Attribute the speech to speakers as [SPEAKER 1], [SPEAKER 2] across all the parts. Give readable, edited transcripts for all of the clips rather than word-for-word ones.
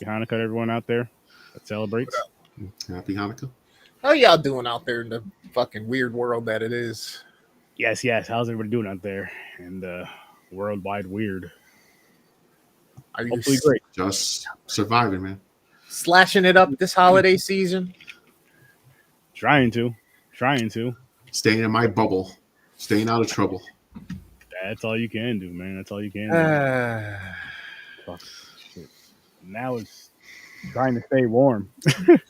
[SPEAKER 1] Hanukkah to everyone out there that celebrates.
[SPEAKER 2] Happy Hanukkah.
[SPEAKER 3] How y'all doing out there in the fucking weird world that it is?
[SPEAKER 1] Yes. How's everybody doing out there in the worldwide weird?
[SPEAKER 3] Are you
[SPEAKER 1] Hopefully great.
[SPEAKER 2] Just surviving, man.
[SPEAKER 3] slashing it up this holiday season?
[SPEAKER 1] Trying to.
[SPEAKER 2] Staying in my bubble. Staying out of trouble.
[SPEAKER 1] That's all you can do, man. That's all you can do. Fuck. Shit. Now it's trying to stay warm.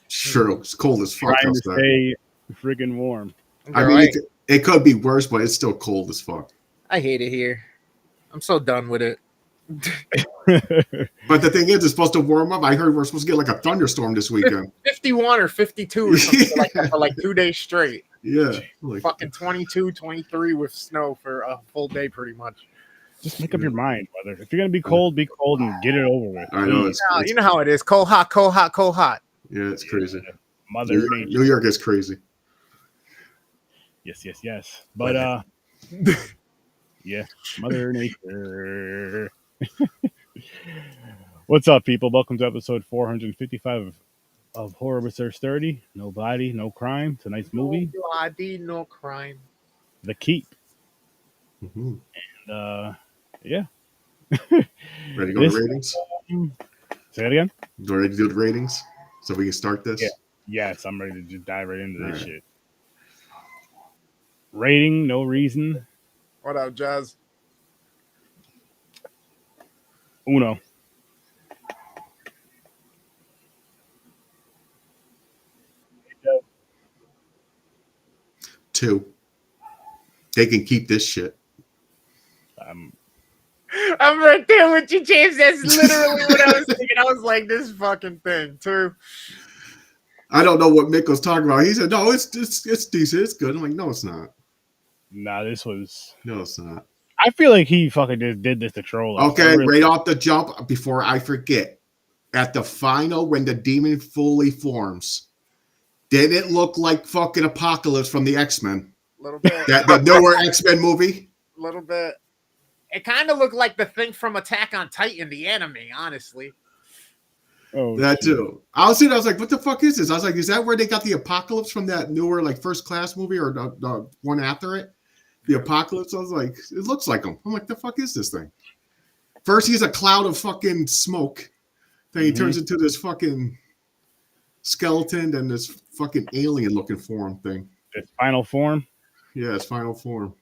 [SPEAKER 2] Sure, it's cold as fuck
[SPEAKER 1] Trying
[SPEAKER 2] outside.
[SPEAKER 1] to stay freaking warm.
[SPEAKER 2] I mean, it could be worse, but it's still cold as fuck.
[SPEAKER 3] I hate it here. I'm so done with it.
[SPEAKER 2] But the thing is, it's supposed to warm up. I heard we're supposed to get like a thunderstorm this weekend.
[SPEAKER 3] 51 or 52 or something like that for like 2 days straight.
[SPEAKER 2] Yeah. Like,
[SPEAKER 3] Fucking 22, 23 with snow for a full day pretty much.
[SPEAKER 1] Just make up your mind, brother. If you're gonna be cold and get it over with.
[SPEAKER 2] I know.
[SPEAKER 3] You know how it is. Cold, hot, cold, hot, cold, hot.
[SPEAKER 2] Yeah, it's crazy.
[SPEAKER 1] Mother Nature.
[SPEAKER 2] New York is crazy.
[SPEAKER 1] Yes. But yeah, Mother Nature. What's up, people? Welcome to episode 455 of Horror with Sir Sturdy. No body, no crime. Tonight's movie.
[SPEAKER 3] No ID, no crime.
[SPEAKER 1] The Keep.
[SPEAKER 2] Mm-hmm.
[SPEAKER 1] And yeah.
[SPEAKER 2] Ready to go to ratings?
[SPEAKER 1] Say that again?
[SPEAKER 2] You ready to do the ratings? So we can start this?
[SPEAKER 1] Yeah. Yes, I'm ready to just dive right into this shit. Rating, no reason.
[SPEAKER 3] What up, Jazz?
[SPEAKER 1] Uno.
[SPEAKER 2] Two. They can keep this shit.
[SPEAKER 3] I'm right there with you, James. That's literally what I was thinking. I was like, this fucking thing, too.
[SPEAKER 2] I don't know what Mick was talking about. He said, no, it's decent. It's good. I'm like, no, it's not.
[SPEAKER 1] Nah, this was...
[SPEAKER 2] No, it's not.
[SPEAKER 1] I feel like he fucking just did this to troll us.
[SPEAKER 2] Okay, right off the jump, before I forget, at the final, when the demon fully forms, did it look like fucking Apocalypse from the X-Men?
[SPEAKER 3] A little bit.
[SPEAKER 2] The newer X-Men movie?
[SPEAKER 3] A little bit. It kind of looked like the thing from Attack on Titan, the anime, honestly.
[SPEAKER 1] Oh,
[SPEAKER 2] that
[SPEAKER 1] shit.
[SPEAKER 2] too. I was like, what the fuck is this? I was like, is that where they got the Apocalypse from that newer, like, First Class movie or the one after it? The Apocalypse? I was like, it looks like him. I'm like, the fuck is this thing? First, he's a cloud of fucking smoke. Then he turns into this fucking skeleton and this fucking alien-looking form thing.
[SPEAKER 1] His final form?
[SPEAKER 2] Yeah, his final form.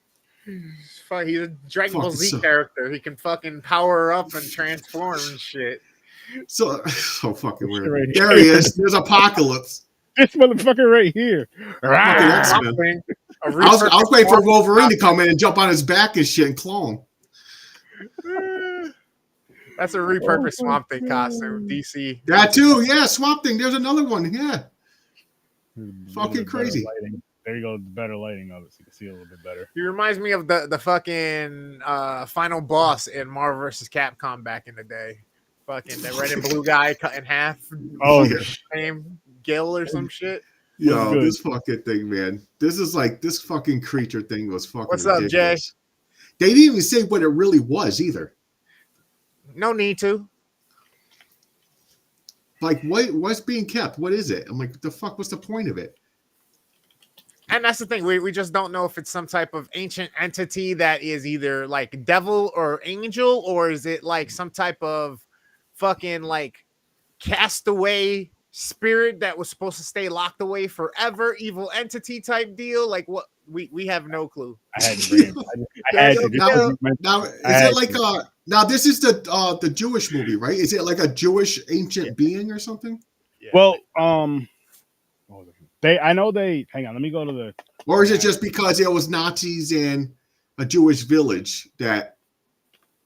[SPEAKER 3] He's a Dragon Ball Z character. He can fucking power up and transform and shit.
[SPEAKER 2] So fucking weird.
[SPEAKER 1] Right
[SPEAKER 2] there he is. There's Apocalypse.
[SPEAKER 1] This motherfucker right here.
[SPEAKER 2] I was waiting for Wolverine to come in and jump on his back and shit and claw him.
[SPEAKER 3] That's a repurposed Swamp Thing costume, DC.
[SPEAKER 2] That too, yeah, Swamp Thing. There's another one, yeah. Fucking crazy.
[SPEAKER 1] There you go, better lighting of it, so you can see a little bit better.
[SPEAKER 3] He reminds me of the fucking final boss in Marvel vs. Capcom back in the day. Fucking the red and blue guy cut in half.
[SPEAKER 1] Oh,
[SPEAKER 3] name Gil or some shit.
[SPEAKER 2] Yo, this fucking thing, man. This is like this fucking creature thing was fucking.
[SPEAKER 3] What's up,
[SPEAKER 2] ridiculous.
[SPEAKER 3] Jay?
[SPEAKER 2] They didn't even say what it really was either.
[SPEAKER 3] No need to.
[SPEAKER 2] Like, what's being kept? What is it? I'm like, what the fuck? What's the point of it?
[SPEAKER 3] And that's the thing. We just don't know if it's some type of ancient entity that is either like devil or angel, or is it like some type of fucking like castaway spirit that was supposed to stay locked away forever, evil entity type deal. Like what? We have no clue.
[SPEAKER 1] I had to bring it. I had to.
[SPEAKER 2] Now is it like now this is the Jewish movie, right? Is it like a Jewish ancient being or something?
[SPEAKER 1] Yeah. Well, I know they hang on, let me go to the
[SPEAKER 2] or is it just because it was Nazis in a Jewish village that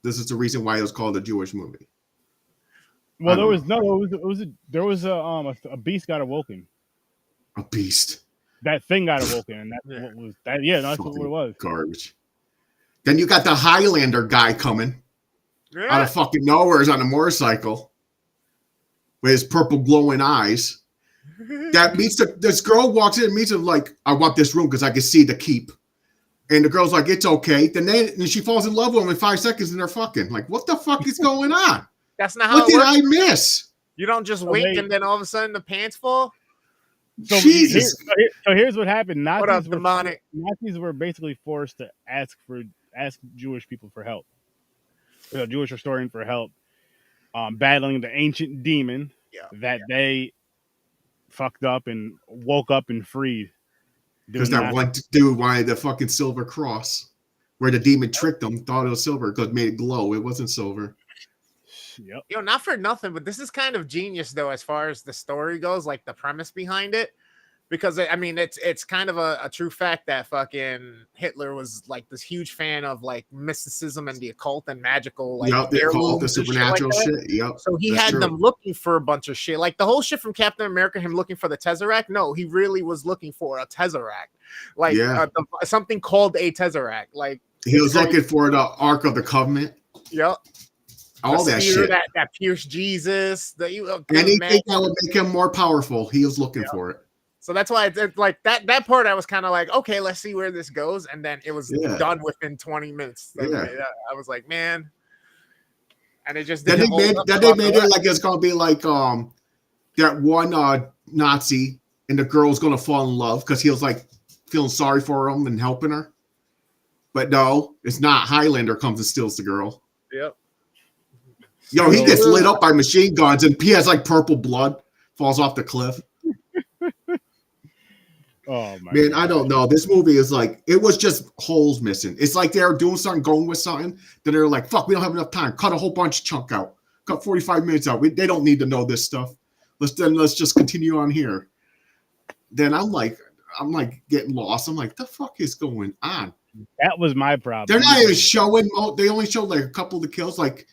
[SPEAKER 2] this is the reason why it was called a Jewish movie?
[SPEAKER 1] Well, there was a beast got awoken.
[SPEAKER 2] A beast.
[SPEAKER 1] That thing got awoken, and that's what was that. Yeah, that's what it was.
[SPEAKER 2] Garbage. Then you got the Highlander guy coming out of fucking nowhere on a motorcycle with his purple glowing eyes. That meets this girl walks in and meets him like, I want this room because I can see the keep. And the girl's like, it's okay. Then she falls in love with him in 5 seconds and they're fucking. Like, what the fuck is going on?
[SPEAKER 3] That's not how
[SPEAKER 2] what did I miss?
[SPEAKER 3] You don't just
[SPEAKER 1] So
[SPEAKER 3] wink
[SPEAKER 1] they-
[SPEAKER 3] and then all of a sudden the pants fall.
[SPEAKER 1] So
[SPEAKER 2] Jesus.
[SPEAKER 1] here's what happened.
[SPEAKER 3] What up, demonic?
[SPEAKER 1] Nazis were basically forced to ask Jewish people for help. A Jewish historian for help, battling the ancient demon that they fucked up and woke up and freed.
[SPEAKER 2] Because that one dude wanted the fucking silver cross, where the demon tricked him, thought it was silver because it made it glow. It wasn't silver.
[SPEAKER 1] Yep.
[SPEAKER 3] You know, not for nothing, but this is kind of genius though, as far as the story goes, like the premise behind it. Because I mean, it's kind of a true fact that fucking Hitler was like this huge fan of like mysticism and the occult and magical, like
[SPEAKER 2] the occult, the
[SPEAKER 3] and
[SPEAKER 2] supernatural
[SPEAKER 3] shit.
[SPEAKER 2] shit. Yep.
[SPEAKER 3] So he had them looking for a bunch of shit, like the whole shit from Captain America, him looking for the Tesseract. No, he really was looking for a Tesseract, like something called a Tesseract. Like
[SPEAKER 2] he was looking for the Ark of the Covenant.
[SPEAKER 3] Yep.
[SPEAKER 2] All that shit.
[SPEAKER 3] That pierced Jesus.
[SPEAKER 2] Anything that would make him more powerful, he was looking for it.
[SPEAKER 3] So that's why it's like that part. I was kind of like, okay, let's see where this goes, and then it was done within 20 minutes. I was like, man, and it just
[SPEAKER 2] then they made it like it's gonna be like that one Nazi, and the girl's gonna fall in love because he was like feeling sorry for him and helping her. But no, it's not. Highlander comes and steals the girl.
[SPEAKER 3] Yep.
[SPEAKER 2] Yo, he gets lit up by machine guns, and he has like purple blood, falls off the cliff.
[SPEAKER 1] Oh my
[SPEAKER 2] man,
[SPEAKER 1] God.
[SPEAKER 2] I don't know. This movie is like, it was just holes missing. It's like they're doing something, going with something. Then they're like, fuck, we don't have enough time. Cut a whole bunch of chunk out. Cut 45 minutes out. They don't need to know this stuff. Let's just continue on here. Then I'm like getting lost. I'm like, the fuck is going on?
[SPEAKER 1] That was my problem.
[SPEAKER 2] They're not even showing. They only showed like a couple of the kills. Like,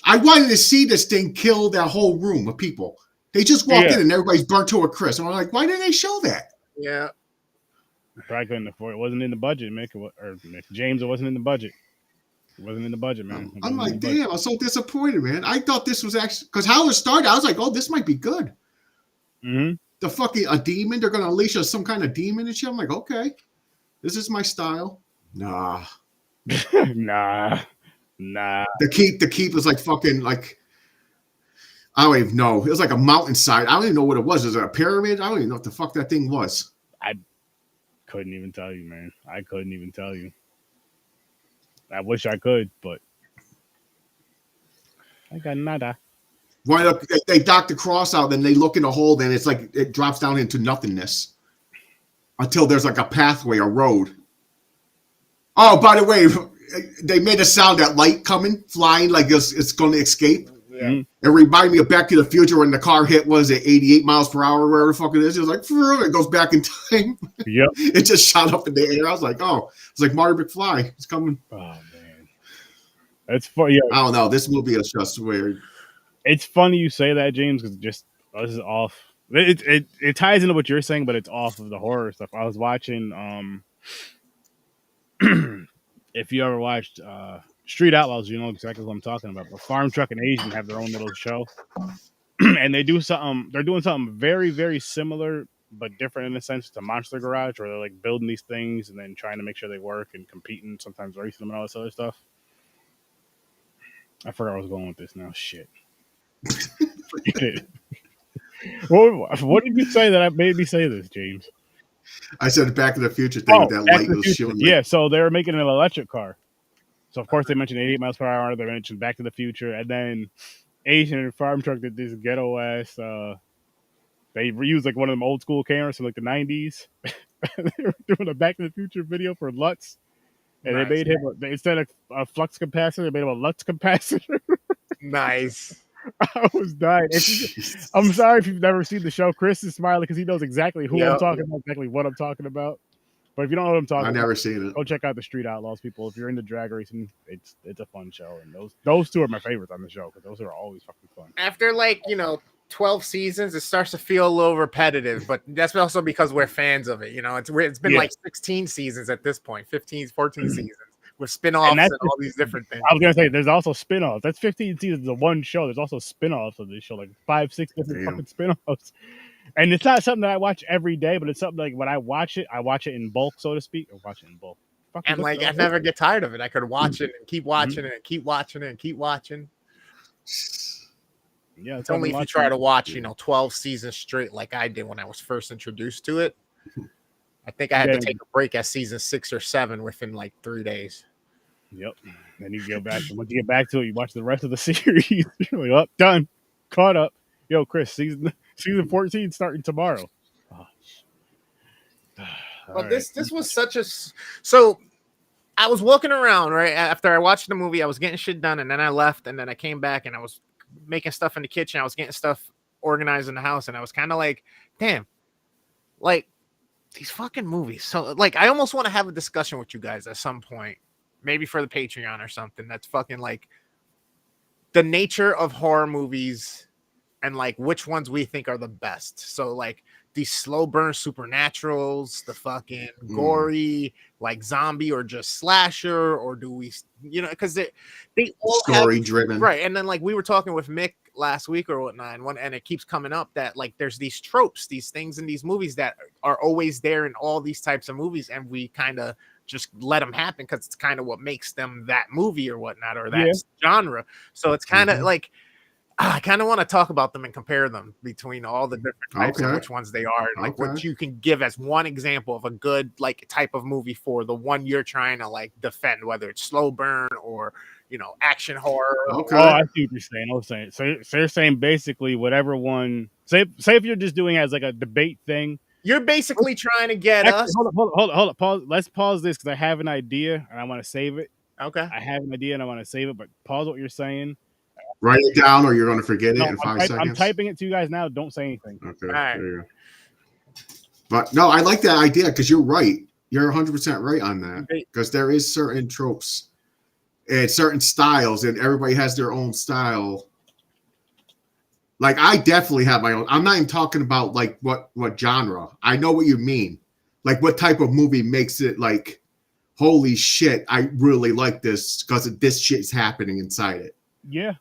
[SPEAKER 2] I wanted to see this thing kill that whole room of people. They just walked in and everybody's burnt to a crisp. And I'm like, why didn't they show that?
[SPEAKER 3] Yeah.
[SPEAKER 1] Probably couldn't afford it. It wasn't in the budget, Mick. James, it wasn't in the budget. It wasn't in the budget, man.
[SPEAKER 2] I'm like, damn, I'm so disappointed, man. I thought this was actually, because how it started, I was like, oh, this might be good.
[SPEAKER 1] Mm-hmm.
[SPEAKER 2] The fucking, a demon, they're going to unleash some kind of demon and shit. I'm like, okay, this is my style. Nah.
[SPEAKER 1] Nah.
[SPEAKER 2] The keep was like fucking, like, I don't even know. It was like a mountainside. I don't even know what it was. Was it a pyramid? I don't even know what the fuck that thing was.
[SPEAKER 1] I couldn't even tell you, man. I couldn't even tell you. I wish I could, but I got nada.
[SPEAKER 2] Wind up, they dock the cross out, then they look in the hole, then it's like it drops down into nothingness until there's like a pathway, a road. Oh, by the way, they made a sound, that light coming, flying, like it's going to escape.
[SPEAKER 3] Yeah.
[SPEAKER 2] It reminded me of Back to the Future when the car hit, was it 88 miles per hour, wherever the fuck it is. It was like, it goes back in time.
[SPEAKER 1] Yep.
[SPEAKER 2] It just shot up in the air. I was like, oh, it's like Marty McFly. It's coming.
[SPEAKER 1] Oh, man. It's funny. Yeah.
[SPEAKER 2] I don't know. This movie is just weird.
[SPEAKER 1] It's funny you say that, James, because this is off. It ties into what you're saying, but it's off of the horror stuff. I was watching, if you ever watched Street Outlaws, you know exactly what I'm talking about. But Farm Truck and Asian have their own little show, and they do something. They're doing something very, very similar, but different in a sense to Monster Garage, where they're like building these things and then trying to make sure they work and competing, sometimes racing them and all this other stuff. I forgot where I was going with this now. Shit. What did you say that made me say this, James?
[SPEAKER 2] I said Back to the Future thing with that light was shooting.
[SPEAKER 1] Yeah, so they were making an electric car. So, of course, they mentioned 88 miles per hour. They mentioned Back to the Future. And then Asian and Farm Truck did this ghetto-ass... they reused, like, one of them old-school cameras from, like, the 90s. They were doing a Back to the Future video for Lutz. And they made him... instead of a flux capacitor, they made him a Lutz capacitor.
[SPEAKER 3] Nice.
[SPEAKER 1] I was dying. I'm sorry if you've never seen the show. Chris is smiling because he knows exactly who I'm talking about, exactly what I'm talking about. But if you don't know what I'm talking about,
[SPEAKER 2] I've never seen it.
[SPEAKER 1] Go check out the Street Outlaws, people. If you're into drag racing, it's a fun show. And those two are my favorites on the show because those are always fucking fun.
[SPEAKER 3] After 12 seasons, it starts to feel a little repetitive, but that's also because we're fans of it. It's been like 16 seasons at this point, 15, 14 seasons. With spin-offs and all these different things.
[SPEAKER 1] I was going to say, there's also spin-offs. That's 15 seasons of one show. There's also spin-offs of this show, like 5, 6 different fucking spin-offs. And it's not something that I watch every day, but it's something like when I watch it in bulk, so to speak. Or watch it in bulk.
[SPEAKER 3] And I never get tired of it. I could watch it and keep watching it and keep watching it and keep watching.
[SPEAKER 1] Yeah,
[SPEAKER 3] It's only if you try to watch, 12 seasons straight like I did when I was first introduced to it. I think I had to take a break at season 6 or 7 within like 3 days.
[SPEAKER 1] Yep. Then you go back. Once you get back to it, you watch the rest of the series. You're like, done, caught up. Yo, Chris, season 14 starting tomorrow. Oh.
[SPEAKER 3] But this was such a so. I was walking around right after I watched the movie. I was getting shit done, and then I left, and then I came back, and I was making stuff in the kitchen. I was getting stuff organized in the house, and I was kind of like, damn, like these fucking movies. So like, I almost want to have a discussion with you guys at some point, maybe for the Patreon or something. That's fucking like the nature of horror movies and like which ones we think are the best. So like these slow burn supernaturals, the fucking gory, like zombie or just slasher, or do we, because they all
[SPEAKER 2] story driven,
[SPEAKER 3] right? And then like we were talking with Mick last week or whatnot, and it keeps coming up that like there's these tropes, these things in these movies that are always there in all these types of movies, and we kind of just let them happen because it's kind of what makes them that movie or whatnot, or that genre. So it's kind of like, I kind of want to talk about them and compare them between all the different types and which ones they are, and like what you can give as one example of a good like type of movie for the one you're trying to like defend, whether it's slow burn or action horror.
[SPEAKER 1] Okay. Oh, I see what you're saying. So you're saying basically whatever one. Say if you're just doing it as like a debate thing.
[SPEAKER 3] You're basically trying to get us.
[SPEAKER 1] Hold up. Pause. Let's pause this because I have an idea and I want to save it.
[SPEAKER 3] Okay.
[SPEAKER 1] I have an idea and I want to save it, but pause what you're saying.
[SPEAKER 2] Write it down, or you're going to forget it in 5 seconds.
[SPEAKER 1] I'm typing it to you guys now. Don't say anything.
[SPEAKER 2] Okay. All right. There you go. But no, I like that idea because you're right. You're 100% right on that, because there is certain tropes and certain styles, and everybody has their own style. Like I definitely have my own. I'm not even talking about like what genre. I know what you mean. Like what type of movie makes it like, holy shit, I really like this because this shit's happening inside it.
[SPEAKER 1] Yeah.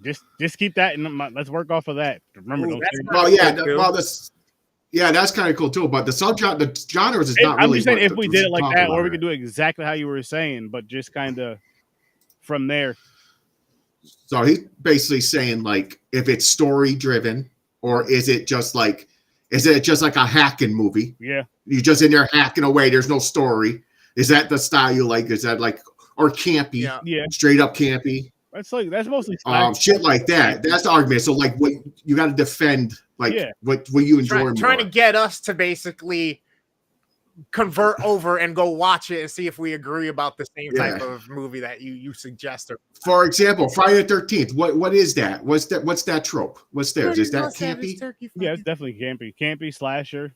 [SPEAKER 1] Just keep that in mind. Let's work off of that. Remember,
[SPEAKER 2] that's kind of cool too. But the genres is not really.
[SPEAKER 1] I'm just saying if we did it like that, or we could do it exactly how you were saying, but just kind of from there.
[SPEAKER 2] So he's basically saying like if it's story driven, or is it just like a hacking movie?
[SPEAKER 1] Yeah,
[SPEAKER 2] you're just in there hacking away. There's no story. Is that the style you like? Is that like or campy?
[SPEAKER 1] Yeah,
[SPEAKER 2] straight up campy.
[SPEAKER 1] That's mostly
[SPEAKER 2] shit like that. That's the argument. So like what you got to defend, like what you enjoy
[SPEAKER 3] trying to get us to basically convert over and go watch it and see if we agree about the same type of movie that you suggest.
[SPEAKER 2] For example, Friday the 13th. What is that? What's that trope? What's there? Is that campy?
[SPEAKER 1] Yeah, it's definitely campy slasher.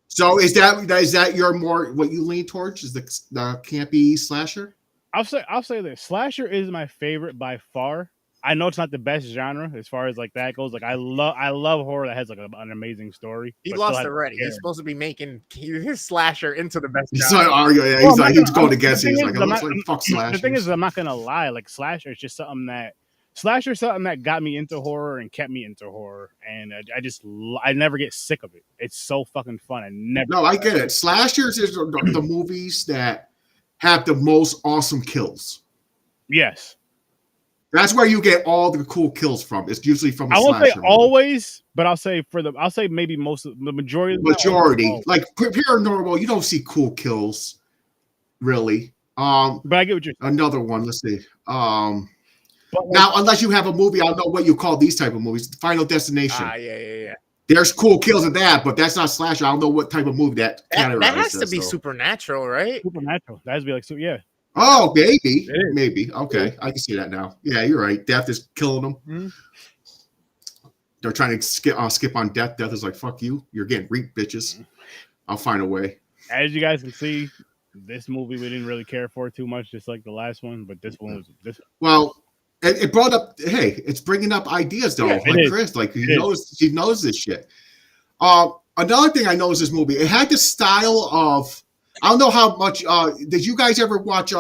[SPEAKER 2] So is that your more what you lean towards? Is the campy slasher?
[SPEAKER 1] I'll say this. Slasher is my favorite by far. I know it's not the best genre as far as like that goes. Like I love horror that has like an amazing story.
[SPEAKER 3] He lost already. He's supposed to be making his slasher into the best
[SPEAKER 2] genre. He's going against it. He's like, fuck slashers.
[SPEAKER 1] The thing is, I'm not gonna lie. Like slasher is just something that got me into horror and kept me into horror, and I never get sick of it. It's so fucking fun.
[SPEAKER 2] I get it. Slashers is the movies that have the most awesome kills.
[SPEAKER 1] Yes.
[SPEAKER 2] That's where you get all the cool kills from. It's usually from a slasher.
[SPEAKER 1] I won't say always, but I'll say maybe the majority.
[SPEAKER 2] Like paranormal, you don't see cool kills, really.
[SPEAKER 1] But I get what you're saying.
[SPEAKER 2] Another one, let's see. Now, unless you have a movie, I don't know what you call these type of movies. Final Destination.
[SPEAKER 3] Yeah.
[SPEAKER 2] There's cool kills in that, but that's not slasher. I don't know what type of movie that
[SPEAKER 3] has to be supernatural, right?
[SPEAKER 1] Supernatural. That has to be like yeah.
[SPEAKER 2] Oh, maybe. Okay, I can see that now. Yeah, you're right. Death is killing them. Mm-hmm. They're trying to skip on death. Death is like, fuck you. You're getting reaped, bitches. I'll find a way.
[SPEAKER 1] As you guys can see, this movie we didn't really care for too much, just like the last one. But this one was this.
[SPEAKER 2] Well, it brought up. Hey, it's bringing up ideas though. Chris, like he knows this shit. Another thing I noticed this movie, it had the style of. I don't know how much. Did you guys ever watch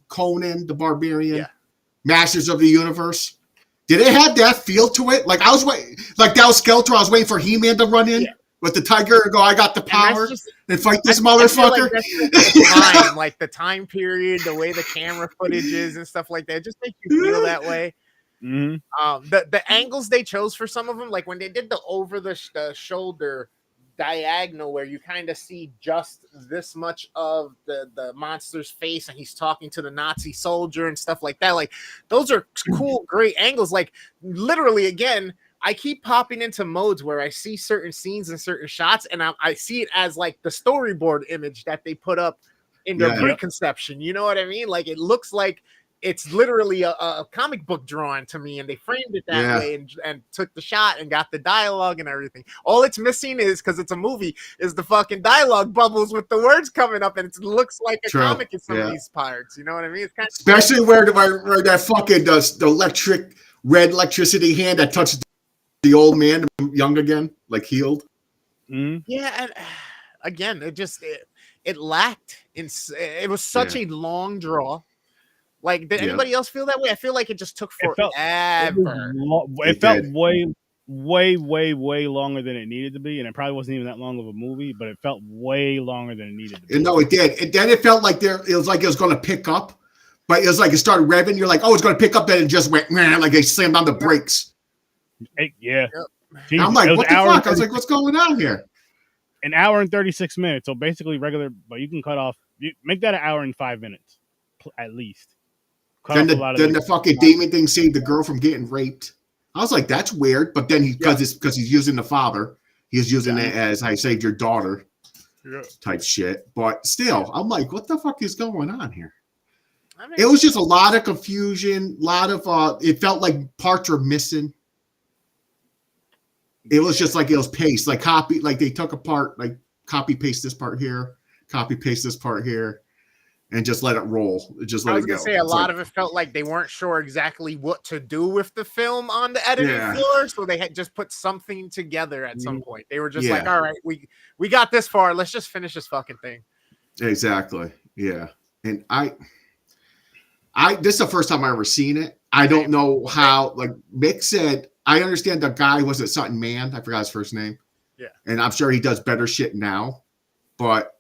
[SPEAKER 2] Conan the Barbarian?
[SPEAKER 3] Yeah.
[SPEAKER 2] Masters of the Universe? Did it have that feel to it? Like I was waiting, like that was Skeletor. I was waiting for He-Man to run in with the tiger and go, "I got the power," and fight this motherfucker.
[SPEAKER 3] Like the time period, the way the camera footage is and stuff like that, it just makes you feel that way. The angles they chose for some of them, like when they did the over the shoulder diagonal, where you kind of see just this much of the monster's face, and he's talking to the Nazi soldier and stuff like that. Like those are cool, great angles. Like literally, again, I keep popping into modes where I see certain scenes and certain shots, and I see it as like the storyboard image that they put up in their preconception. You know what I mean? Like it looks like it's literally a comic book drawing to me, and they framed it that way and took the shot and got the dialogue and everything. All it's missing is, because it's a movie, is the fucking dialogue bubbles with the words coming up, and it looks like a comic in some of these parts. You know what I mean? It's kind of
[SPEAKER 2] especially where that fucking the red electricity hand that touched the old man, young again, like healed.
[SPEAKER 3] Yeah, and again, it lacked. It was such a long draw. Like, did anybody else feel that way? I feel like it just took forever.
[SPEAKER 1] It felt way longer than it needed to be, and it probably wasn't even that long of a movie, but it felt way longer than it needed to be.
[SPEAKER 2] No, it did. And then it felt like it was going to pick up, but it was like it started revving. You're like, oh, it's going to pick up, then it just went, man, like they slammed on the brakes. I'm like, what the fuck? I was like, what's going on here?
[SPEAKER 1] An hour and 36 minutes, so basically regular, but you can cut off. Make that an hour and 5 minutes, at least.
[SPEAKER 2] Then the fucking demon thing saved the girl from getting raped. I was like, that's weird. But then because he's using the father, he's using it as I saved your daughter type shit. But still, I'm like, what the fuck is going on here? I mean, it was just a lot of confusion, it felt like parts were missing. It was just like it was paced, like they took apart, like copy paste this part here, copy paste this part here. And just let it roll. Just let it go. I was going to
[SPEAKER 3] say, a lot of it felt like they weren't sure exactly what to do with the film on the editing floor, so they had just put something together at some point. They were just like, all right, we got this far. Let's just finish this fucking thing.
[SPEAKER 2] Exactly. Yeah. And I this is the first time I ever seen it. I don't know how, like Mick said, I understand the guy was a Sutton Man. I forgot his first name.
[SPEAKER 3] Yeah.
[SPEAKER 2] And I'm sure he does better shit now. But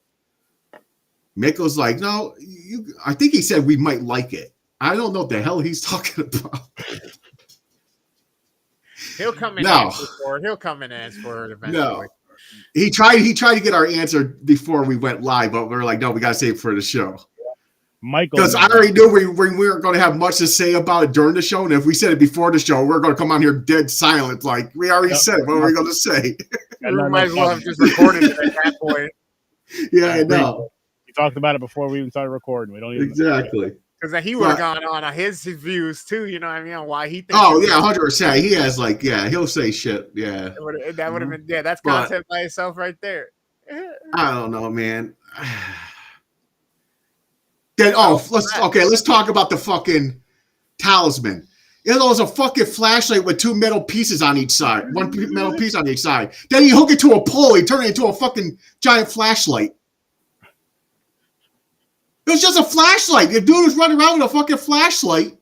[SPEAKER 2] Mick was like, no, I think he said we might like it. I don't know what the hell he's talking about.
[SPEAKER 3] He'll come in and answer for it. He'll come in and answer for it eventually.
[SPEAKER 2] No. He tried to get our answer before we went live, but we were like, no, we got to save it for the show.
[SPEAKER 1] Michael.
[SPEAKER 2] Because I already knew we weren't going to have much to say about it during the show. And if we said it before the show, we're going to come on here dead silent. Like, we already said it. What are we going to say?
[SPEAKER 3] We might as well have just recorded it at that point.
[SPEAKER 2] Yeah, I know.
[SPEAKER 1] We talked about it before we even started recording. We don't even
[SPEAKER 2] exactly
[SPEAKER 3] because he would have gone on his views too. You know what I mean? On why he thinks.
[SPEAKER 2] Oh yeah, 100%. He has he'll say shit. Yeah,
[SPEAKER 3] that would have been that's content by itself right there.
[SPEAKER 2] I don't know, man. Then let's talk about the fucking talisman. It was a fucking flashlight with two metal pieces on each side, one metal piece on each side. Then you hook it to a pole, he turned it into a fucking giant flashlight. It was just a flashlight. The dude was running around with a fucking flashlight.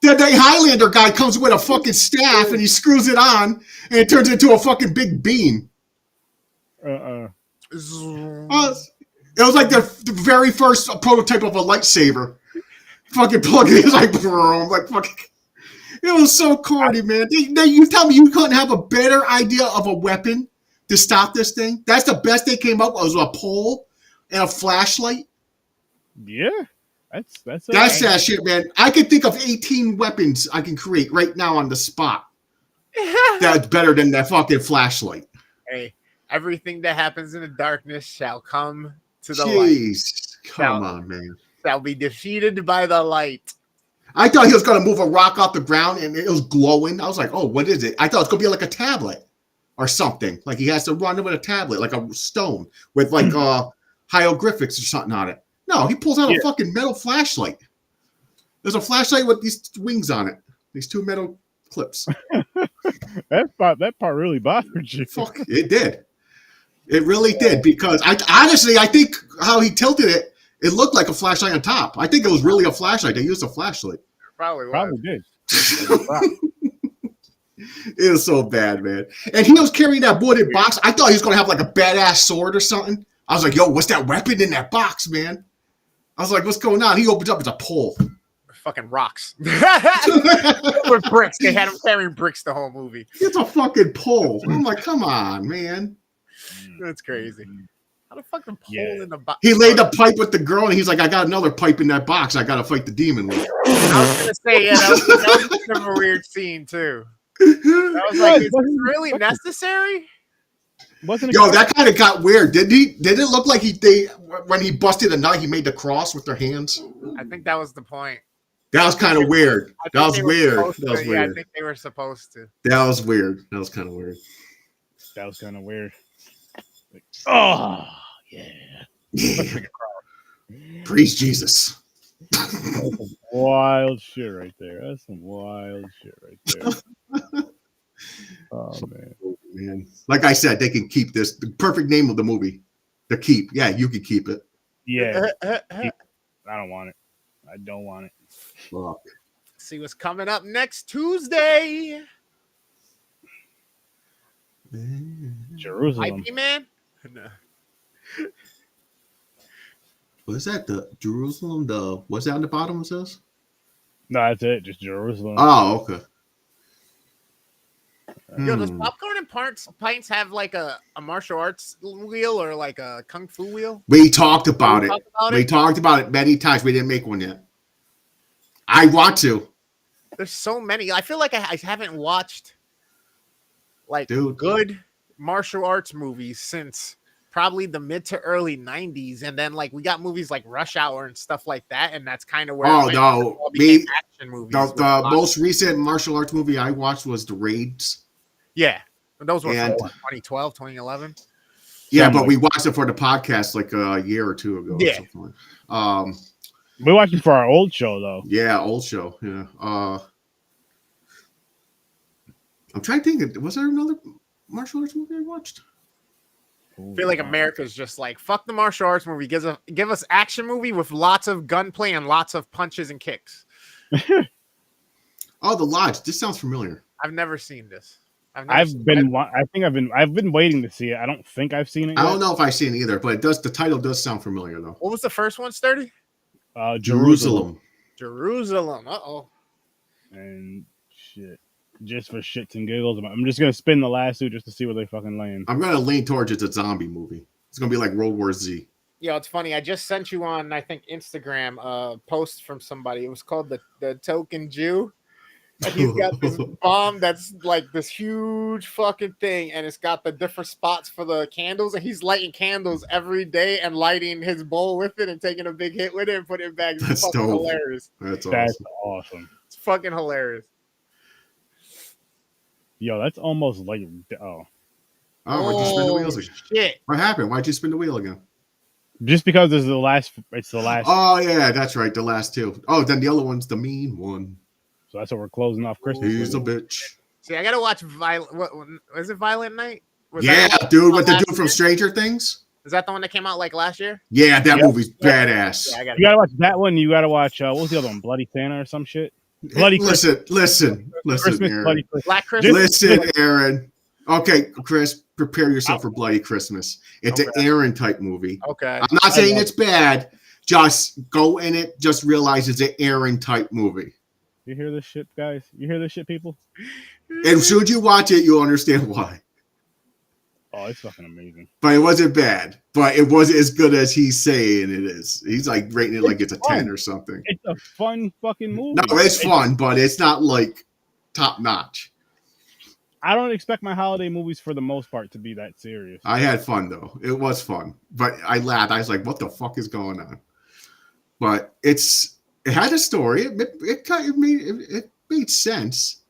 [SPEAKER 2] Then the Highlander guy comes with a fucking staff and he screws it on and it turns into a fucking big beam. It was like the very first prototype of a lightsaber. Fucking plug it in, like fucking. It was so corny, man. You tell me you couldn't have a better idea of a weapon to stop this thing? That's the best they came up with, was a pole and a flashlight.
[SPEAKER 1] Yeah, that's
[SPEAKER 2] that shit, man. I can think of 18 weapons I can create right now on the spot. That's better than that fucking flashlight.
[SPEAKER 3] Hey, everything that happens in the darkness shall come to the light.
[SPEAKER 2] Come on, man.
[SPEAKER 3] Shall be defeated by the light.
[SPEAKER 2] I thought he was going to move a rock off the ground and it was glowing. I was like, oh, what is it? I thought it was going to be like a tablet or something. Like he has to run it with a tablet, like a stone with like hieroglyphics or something on it. No, he pulls out a fucking metal flashlight. There's a flashlight with these wings on it. These two metal clips.
[SPEAKER 1] That part really bothered you.
[SPEAKER 2] Fuck, it did. It really did, because I think how he tilted it, it looked like a flashlight on top. I think it was really a flashlight. They used a flashlight.
[SPEAKER 3] Probably
[SPEAKER 1] did.
[SPEAKER 2] It was so bad, man. And he was carrying that wooden box. I thought he was going to have like a badass sword or something. I was like, yo, what's that weapon in that box, man? I was like, what's going on? He opens up, it's a pole.
[SPEAKER 3] fucking rocks with bricks. They had him carrying bricks the whole movie.
[SPEAKER 2] It's a fucking pole. I'm like, come on, man.
[SPEAKER 3] That's crazy. How the fuck the pole in the box?
[SPEAKER 2] He laid the pipe with the girl, and he's like, I got another pipe in that box. I got to fight the demon with.
[SPEAKER 3] I was gonna say, yeah, that was kind of a weird scene too. I was like, is this really necessary?
[SPEAKER 2] Yo, that kind of got weird, didn't he? Did it look like when he busted a nut, he made the cross with their hands?
[SPEAKER 3] I think that was the point.
[SPEAKER 2] That was kind of weird. That was weird.
[SPEAKER 3] Yeah, I think they were supposed to.
[SPEAKER 2] That was weird. That was kind of weird.
[SPEAKER 1] That was kind of weird. Like, oh, yeah.
[SPEAKER 2] Praise Jesus.
[SPEAKER 1] That's some wild shit right there. That's some wild shit right there. Oh,
[SPEAKER 2] man. Like I said, they can keep this. The perfect name of the movie. The Keep. Yeah, you can keep it.
[SPEAKER 1] Yeah. I don't want it. I don't want it.
[SPEAKER 2] Fuck.
[SPEAKER 3] See what's coming up next Tuesday.
[SPEAKER 1] Jerusalem.
[SPEAKER 3] IP Man? No.
[SPEAKER 2] What is that? The Jerusalem? What's that on the bottom? It says?
[SPEAKER 1] No, that's it. Just Jerusalem.
[SPEAKER 2] Oh, okay.
[SPEAKER 3] Yo, does Popcorn and Pints have like a martial arts wheel or like a kung fu wheel?
[SPEAKER 2] We talked about it. We talked about it many times. We didn't make one yet. I want to.
[SPEAKER 3] There's so many. I feel like I haven't watched like
[SPEAKER 2] Dude.
[SPEAKER 3] good martial arts movies since probably the mid to early 90s. And then like we got movies like Rush Hour and stuff like that. And that's kind of where action movies.
[SPEAKER 2] The most recent martial arts movie I watched was The Raids.
[SPEAKER 3] Yeah. Those were from 2012, 2011.
[SPEAKER 2] Yeah, but we watched it for the podcast like a year or two ago.
[SPEAKER 3] Yeah.
[SPEAKER 1] We watched it for our old show though.
[SPEAKER 2] Yeah, old show. Yeah. I'm trying to think. Was there another martial arts movie I watched?
[SPEAKER 3] I feel like America's just like, fuck the martial arts movie. Give us action movie with lots of gunplay and lots of punches and kicks.
[SPEAKER 2] Oh, The Lodge. This sounds familiar.
[SPEAKER 3] I've never seen this.
[SPEAKER 1] I've been waiting to see it. I don't think I've seen it yet.
[SPEAKER 2] I don't know if I've seen it either, but it does. The title does sound familiar though.
[SPEAKER 3] What was the first one, Sturdy?
[SPEAKER 2] Jerusalem.
[SPEAKER 3] Uh-oh.
[SPEAKER 1] And shit. Just for shits and giggles. I'm just gonna spin the last two just to see where they fucking land.
[SPEAKER 2] I'm gonna lean towards it's a zombie movie. It's gonna be like World War Z.
[SPEAKER 3] Yo, it's funny. I just sent you on, I think, Instagram a post from somebody. It was called the Token Jew. And he's got this bomb that's like this huge fucking thing, and it's got the different spots for the candles, and he's lighting candles every day and lighting his bowl with it and taking a big hit with it and putting it back. It's fucking hilarious.
[SPEAKER 2] That's
[SPEAKER 1] awesome.
[SPEAKER 3] It's fucking hilarious.
[SPEAKER 1] Yo, that's almost like
[SPEAKER 2] why'd you spin the wheels again?
[SPEAKER 3] Shit.
[SPEAKER 2] What happened? Why'd you spin the wheel again?
[SPEAKER 1] Just because it's the last.
[SPEAKER 2] Oh yeah, that's right. The last two. Oh, then the other one's the mean one.
[SPEAKER 1] So that's what we're closing off Christmas.
[SPEAKER 2] He's a bitch.
[SPEAKER 3] See, I gotta watch Violent. What is it? Violent Night?
[SPEAKER 2] Yeah, dude, with the dude from Stranger Things.
[SPEAKER 3] Is that the one that came out like last year?
[SPEAKER 2] Yeah, that movie's badass.
[SPEAKER 3] Yeah,
[SPEAKER 1] you gotta watch that one. You gotta watch what was the other one? Bloody Santa or some shit. Bloody
[SPEAKER 2] listen,
[SPEAKER 1] Christmas,
[SPEAKER 2] Aaron.
[SPEAKER 1] Bloody Christmas.
[SPEAKER 3] Black Christmas.
[SPEAKER 2] Listen, Aaron. Okay, Chris, prepare yourself for Bloody Christmas. It's an Aaron type movie.
[SPEAKER 3] Okay.
[SPEAKER 2] I'm not saying it's bad. Just go in it. Just realize it's an Aaron type movie.
[SPEAKER 1] You hear this shit, guys? You hear this shit, people?
[SPEAKER 2] And as soon as you watch it, you'll understand why.
[SPEAKER 1] Oh, it's fucking amazing.
[SPEAKER 2] But it wasn't bad. But it wasn't as good as he's saying it is. He's like rating it like it's a 10 or something.
[SPEAKER 1] It's a fun fucking movie.
[SPEAKER 2] No, it's fun, but it's not like top notch.
[SPEAKER 1] I don't expect my holiday movies for the most part to be that serious.
[SPEAKER 2] I had fun though. It was fun. But I laughed. I was like, what the fuck is going on? But it had a story. It made sense.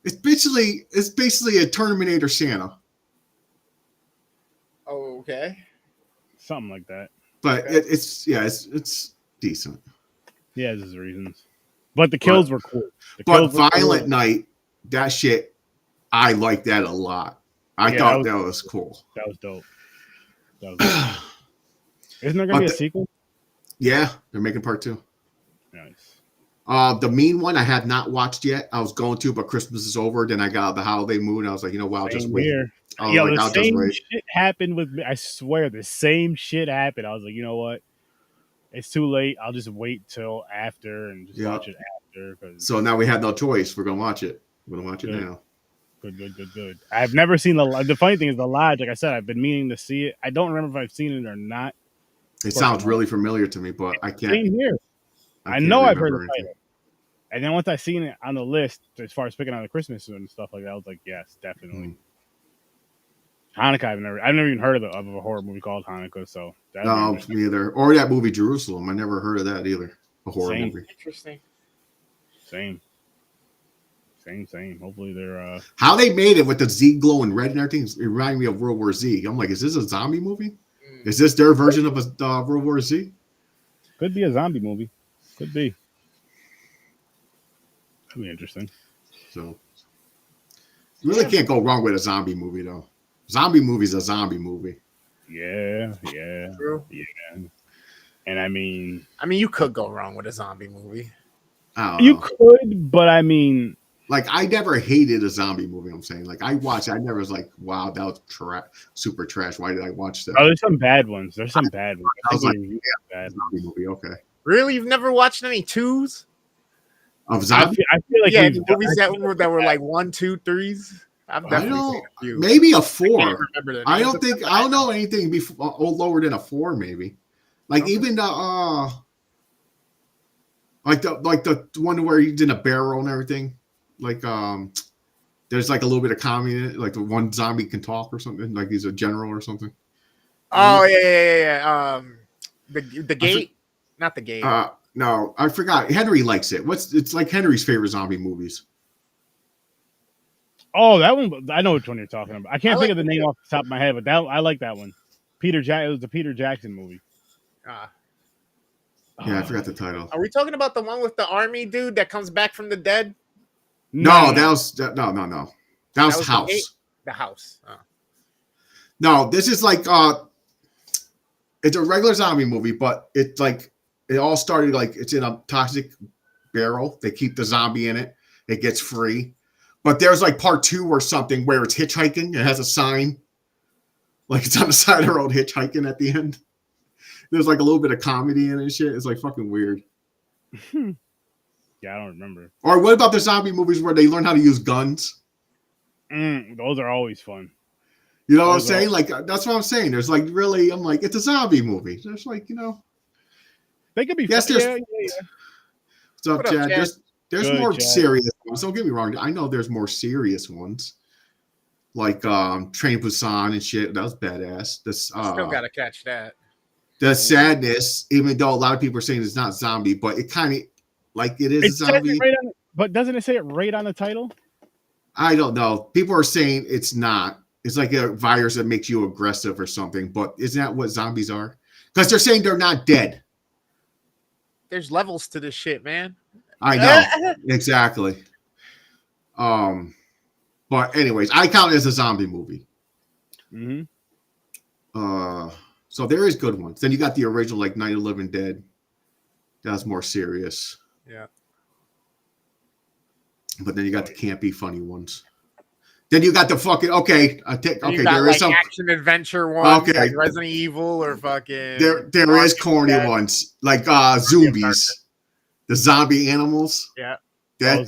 [SPEAKER 2] It's basically a Terminator Santa.
[SPEAKER 3] Oh, okay.
[SPEAKER 1] Something like that.
[SPEAKER 2] But it's decent.
[SPEAKER 1] He has his reasons. But the kills were cool.
[SPEAKER 2] But Violent Night, that shit, I like that a lot. I thought that was cool.
[SPEAKER 1] That was dope. Isn't there gonna be a sequel?
[SPEAKER 2] Yeah, they're making part 2.
[SPEAKER 1] Nice.
[SPEAKER 2] The mean one I have not watched yet. I was going to, but Christmas is over. Then I got the holiday mood. And I was like, you know what? I'll just wait.
[SPEAKER 1] The same shit happened with me. I swear, the same shit happened. I was like, you know what? it's too late. I'll just wait till after and just
[SPEAKER 2] Yeah.
[SPEAKER 1] watch it after. Cause
[SPEAKER 2] So now we have no choice. We're gonna watch it. We're gonna watch it
[SPEAKER 1] Good.
[SPEAKER 2] now.
[SPEAKER 1] Good. I've never seen the funny thing is the Lodge. Like I said, I've been meaning to see it. I don't remember if I've seen it or not.
[SPEAKER 2] It sounds really familiar to me, but I can't.
[SPEAKER 1] Same here. I know I've heard the title. And then once I seen it on the list, as far as picking out the Christmas and stuff like that, I was like, yes, definitely. Hanukkah, I've never even heard of a horror movie called Hanukkah. So
[SPEAKER 2] no, me either. Or that movie Jerusalem. I never heard of that either. A horror movie.
[SPEAKER 3] Interesting.
[SPEAKER 1] Same. Hopefully they're
[SPEAKER 2] how they made it with the Z glowing red and everything. It reminded me of World War Z. I'm like, is this a zombie movie? Is this their version of a World War Z?
[SPEAKER 1] Could be a zombie movie. Could be. That'd be interesting.
[SPEAKER 2] So you really can't go wrong with a zombie movie, though. Zombie movie's a zombie movie.
[SPEAKER 1] Yeah.
[SPEAKER 3] True.
[SPEAKER 1] Yeah. And I mean,
[SPEAKER 3] you could go wrong with a zombie movie.
[SPEAKER 1] You could, but I mean,
[SPEAKER 2] like, I never hated a zombie movie. I'm saying, like, I watched. I never was like, wow, that was super trash. Why did I watch that?
[SPEAKER 1] Oh, there's some bad ones. I was like,
[SPEAKER 2] bad zombie movie. Okay.
[SPEAKER 3] Really, you've never watched any twos
[SPEAKER 2] of zombie?
[SPEAKER 1] I feel like
[SPEAKER 3] movies that were like 1, 2, 3s. I've definitely seen a few.
[SPEAKER 2] Maybe a 4.
[SPEAKER 3] I
[SPEAKER 2] don't know anything before lower than a 4. Maybe, like even the like the one where he's in a barrel and everything. Like there's like a little bit of comedy in it. Like the one zombie can talk or something. Like he's a general or something.
[SPEAKER 3] Oh yeah. The Gate, not the Gate.
[SPEAKER 2] No, I forgot. Henry likes it. It's like Henry's favorite zombie movies.
[SPEAKER 1] Oh, that one. I know which one you're talking about. I can't think of the name off the top of my head, but I like that one. It was the Peter Jackson movie.
[SPEAKER 2] Yeah, I forgot the title.
[SPEAKER 3] Are we talking about the one with the army dude that comes back from the dead?
[SPEAKER 2] No. That was That was House.
[SPEAKER 3] The House. Oh.
[SPEAKER 2] No, this is like it's a regular zombie movie, but it's like it all started like it's in a toxic barrel. They keep the zombie in it. It gets free. But there's like part 2 or something where it's hitchhiking. It has a sign. Like it's on the side of the road hitchhiking at the end. There's like a little bit of comedy in it and shit. It's like fucking weird.
[SPEAKER 1] Yeah, I don't remember.
[SPEAKER 2] Or what about the zombie movies where they learn how to use guns?
[SPEAKER 1] Those are always fun.
[SPEAKER 2] You know what I'm saying? Like, that's what I'm saying. There's like really, I'm like, it's a zombie movie. There's like,
[SPEAKER 1] they could be.
[SPEAKER 2] Yes,
[SPEAKER 1] fun.
[SPEAKER 2] there's.
[SPEAKER 1] Yeah.
[SPEAKER 2] What's up, Chad? There's
[SPEAKER 1] Good,
[SPEAKER 2] more
[SPEAKER 1] Chad.
[SPEAKER 2] serious ones. Don't get me wrong. I know there's more serious ones. Like Train Busan and shit. That was badass. This
[SPEAKER 3] Still gotta catch that.
[SPEAKER 2] The Sadness, even though a lot of people are saying it's not zombie, but it kind of like it is a zombie.
[SPEAKER 1] But doesn't it say it right on the title?
[SPEAKER 2] I don't know. People are saying it's not. It's like a virus that makes you aggressive or something. But isn't that what zombies are? Because they're saying they're not dead.
[SPEAKER 3] There's levels to this shit, man.
[SPEAKER 2] I know. Exactly. But anyways, I count it as a zombie movie. So there is good ones. Then you got the original, like Night of the Living Dead. That's more serious.
[SPEAKER 3] Yeah.
[SPEAKER 2] But then you got the campy, funny ones. Then you got the fucking there is some
[SPEAKER 3] action adventure ones,
[SPEAKER 2] okay,
[SPEAKER 3] like Resident Evil or fucking.
[SPEAKER 2] There is corny ones like zombies, the zombie animals.
[SPEAKER 3] Yeah.
[SPEAKER 2] Or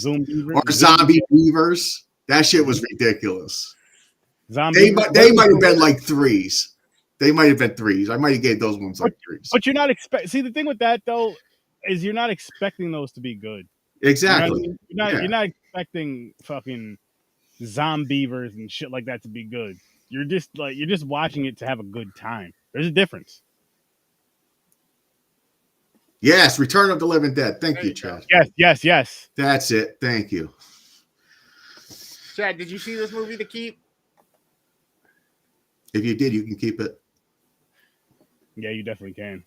[SPEAKER 2] zombie beavers. That shit was ridiculous.
[SPEAKER 1] They
[SPEAKER 2] might have been like 3s. They might have been 3s. I might have gave those ones like 3s.
[SPEAKER 1] But you're not See, the thing with that though is you're not expecting those to be good.
[SPEAKER 2] Exactly.
[SPEAKER 1] You're not expecting fucking zombievers and shit like that to be good. You're just watching it to have a good time. There's a difference.
[SPEAKER 2] Yes, Return of the Living Dead. Thank you, Chad.
[SPEAKER 1] Yes.
[SPEAKER 2] That's it. Thank you.
[SPEAKER 3] Chad, did you see this movie to keep?
[SPEAKER 2] If you did, you can keep it.
[SPEAKER 1] Yeah, you definitely can.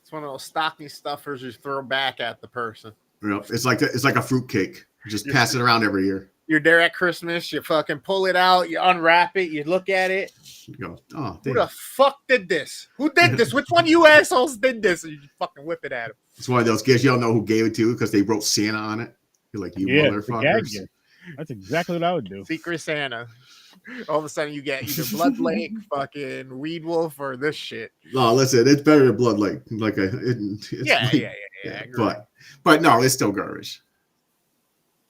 [SPEAKER 3] It's one of those stocking stuffers you throw back at the person.
[SPEAKER 2] It's like a fruitcake. You just pass it around every year.
[SPEAKER 3] You're there at Christmas. You fucking pull it out. You unwrap it. You look at it.
[SPEAKER 2] You go, oh,
[SPEAKER 3] who the fuck did this? Who did this? Which one of you assholes did this? And you fucking whip it at him.
[SPEAKER 2] It's one of those gifts you don't know who gave it to you because they wrote Santa on it. You're like, you motherfuckers.
[SPEAKER 1] That's exactly what I would do.
[SPEAKER 3] Secret Santa. All of a sudden, you get either Blood Lake, fucking Weed Wolf, or this shit.
[SPEAKER 2] No, listen, it's better than Blood Lake. It's
[SPEAKER 3] Yeah,
[SPEAKER 2] like,
[SPEAKER 3] yeah.
[SPEAKER 2] But no, it's still garbage.